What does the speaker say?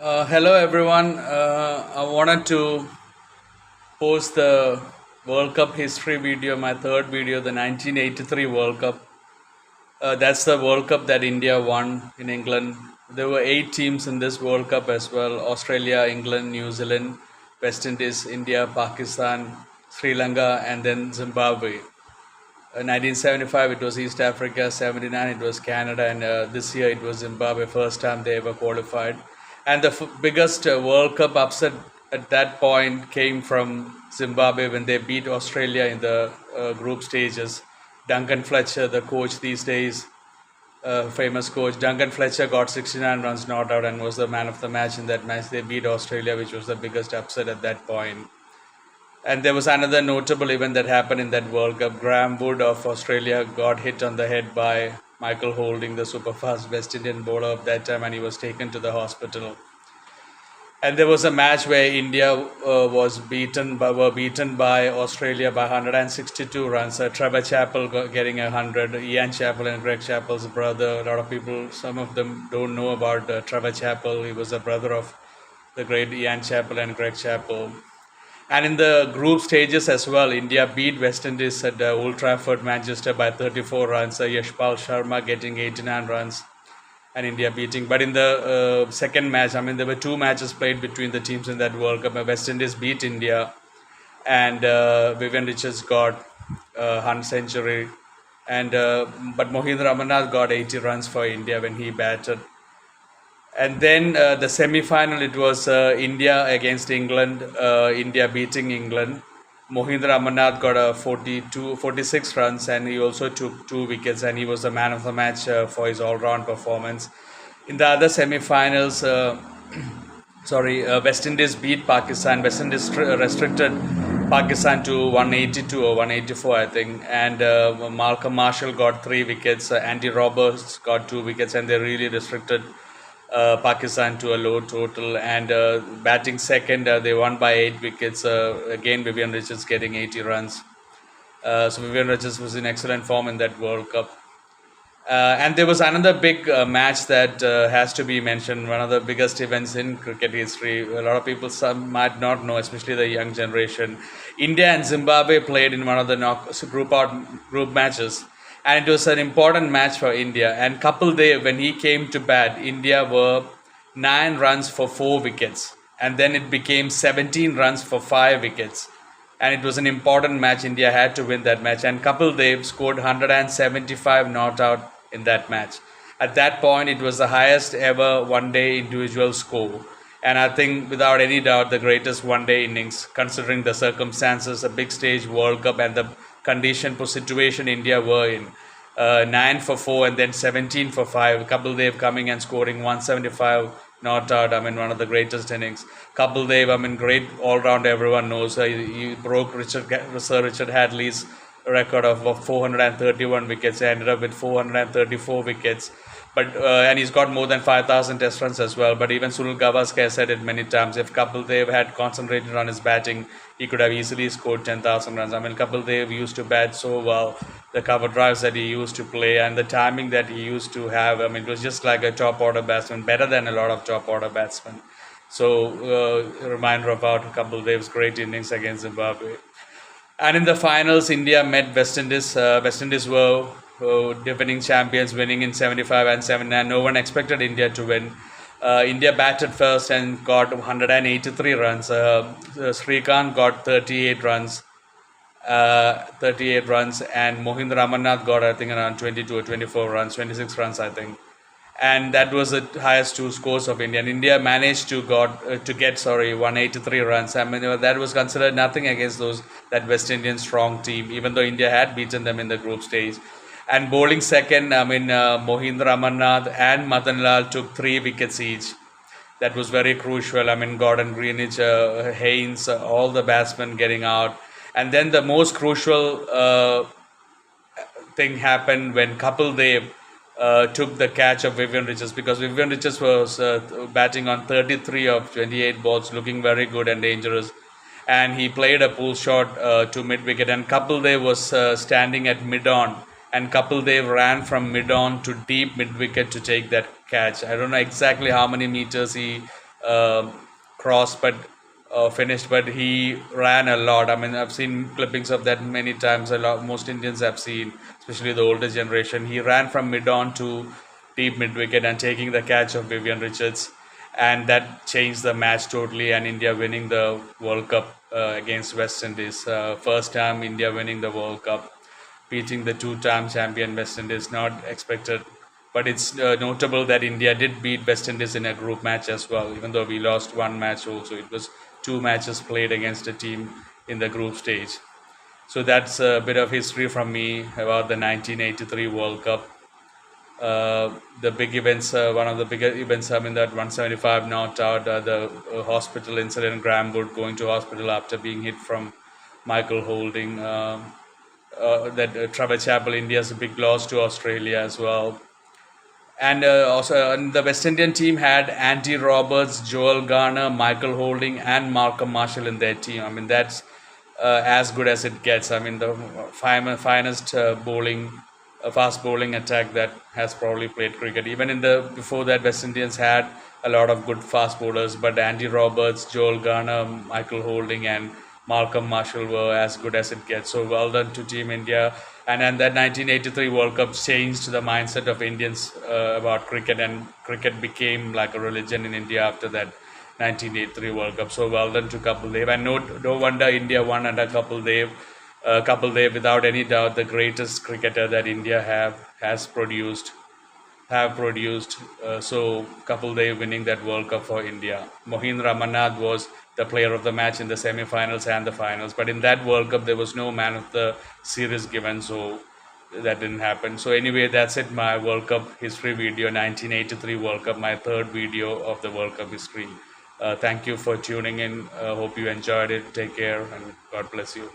Hello everyone. I wanted to post the World Cup history video, my third video, the 1983 World Cup. That's the World Cup that India won in England. There were 8 teams in this World Cup as well: Australia, England, New Zealand, West Indies, India, Pakistan, Sri Lanka, and then Zimbabwe. 1975 it was East Africa, 79 it was Canada, and this year it was Zimbabwe, first time they ever qualified. And the biggest World Cup upset at that point came from Zimbabwe when they beat Australia in the group stages. Duncan Fletcher, the coach these days, famous coach, Duncan Fletcher got 69 runs not out and was the man of the match in that match. They beat Australia, which was the biggest upset at that point. And there was another notable event that happened in that World Cup. Graham Wood of Australia got hit on the head by Michael Holding, the superfast West Indian bowler of that time, and he was taken to the hospital. And there was a match where India were beaten by Australia by 162 runs. Trevor Chappell getting 100. Ian Chappell and Greg Chappell's brother. A lot of people, some of them don't know about Trevor Chappell. He was the brother of the great Ian Chappell and Greg Chappell. And in the group stages as well, India beat West Indies at Old Trafford, Manchester by 34 runs. Yashpal Sharma getting 89 runs and India beating. But in the second match, there were 2 matches played between the teams in that World Cup. West Indies beat India and Vivian Richards got 100 century. And but Mohindra Amarnath got 80 runs for India when he batted. And then the semi-final, it was India against England, India beating England. Mohindra Amarnath got 46 runs and he also took 2 wickets and he was the man of the match for his all-round performance. In the other semi-finals, West Indies beat Pakistan. West Indies restricted Pakistan to 182 or 184, I think. And Malcolm Marshall got 3 wickets. Andy Roberts got 2 wickets and they really restricted Pakistan to a low total, and batting second, they won by 8 wickets. Again, Vivian Richards getting 80 runs. So Vivian Richards was in excellent form in that World Cup. And there was another big match that has to be mentioned, one of the biggest events in cricket history. A lot of people, some might not know, especially the young generation. India and Zimbabwe played in one of the group matches. And it was an important match for India. And Kapil Dev, when he came to bat, India were 9 runs for 4 wickets. And then it became 17 runs for 5 wickets. And it was an important match. India had to win that match. And Kapil Dev scored 175 not out in that match. At that point, it was the highest ever one-day individual score. And I think, without any doubt, the greatest one-day innings, considering the circumstances, a big stage World Cup and the condition for situation India were in. 9 for 4 and then 17 for 5. Kapil Dev coming and scoring 175 not out. One of the greatest innings. Kapil Dev, great all-round, everyone knows. He broke Sir Richard Hadley's record of 431 wickets. He ended up with 434 wickets. But and he's got more than 5,000 test runs as well. But even Sunil Gavaskar said it many times. If Kapil Dev had concentrated on his batting, he could have easily scored 10,000 runs. Kapil Dev used to bat so well. The cover drives that he used to play and the timing that he used to have. It was just like a top order batsman, better than a lot of top order batsmen. So a reminder about Kapil Dev's great innings against Zimbabwe. And in the finals, India met West Indies. West Indies were defending champions, winning in 75 and 79. No one expected India to win. India batted first and got 183 runs. Srikanth got 38 runs. And Mohindra Amarnath got, I think, around 22 or 24 runs, 26 runs, I think. And that was the highest 2 scores of India. And India managed to get 183 runs. That was considered nothing against that West Indian strong team, even though India had beaten them in the group stage. And bowling second, Mohindra Amarnath and Madan Lal took 3 wickets each. That was very crucial. Gordon Greenidge, Haynes, all the batsmen getting out. And then the most crucial thing happened when Kapil Dev took the catch of Vivian Richards, because Vivian Richards was batting on 33 of 28 balls, looking very good and dangerous. And he played a pull shot to mid-wicket, and Kapil Dev was standing at mid-on. And Kapil Dev ran from mid-on to deep mid-wicket to take that catch. I don't know exactly how many meters he um cross, but finished. But he ran a lot. I mean, I've seen clippings of that many times. A lot, most Indians have seen, especially the older generation. He ran from mid on to deep mid wicket and taking the catch of Vivian Richards, and that changed the match totally. And India winning the World Cup against West Indies. First time India winning the World Cup, beating the two-time champion West Indies. Not expected, but it's notable that India did beat West Indies in a group match as well. Even though we lost one match, also it was two matches played against a team in the group stage. So that's a bit of history from me about the 1983 World Cup. The big events, one of the bigger events, I mean, that 175 not out, the hospital incident, Graham Wood going to hospital after being hit from Michael Holding. That Trevor Chappell, India's a big loss to Australia as well. And also, the West Indian team had Andy Roberts, Joel Garner, Michael Holding, and Malcolm Marshall in their team. I mean, that's as good as it gets. I mean, the finest bowling, fast bowling attack that has probably played cricket. Even in the before that, West Indians had a lot of good fast bowlers, but Andy Roberts, Joel Garner, Michael Holding, and Malcolm Marshall were as good as it gets. So well done to Team India. And then that 1983 World Cup changed the mindset of Indians about cricket, and cricket became like a religion in India after that 1983 World Cup. So well done to Kapil Dev, and no wonder India won under Kapil Dev. Kapil Dev, without any doubt, the greatest cricketer that India have produced. So Kapil Dev winning that World Cup for India. Mohin Ramannath was the player of the match in the semi-finals and the finals. But in that World Cup, there was no man of the series given, so that didn't happen. So anyway, that's it. My World Cup history video, 1983 World Cup, my third video of the World Cup history. Thank you for tuning in. Hope you enjoyed it. Take care and God bless you.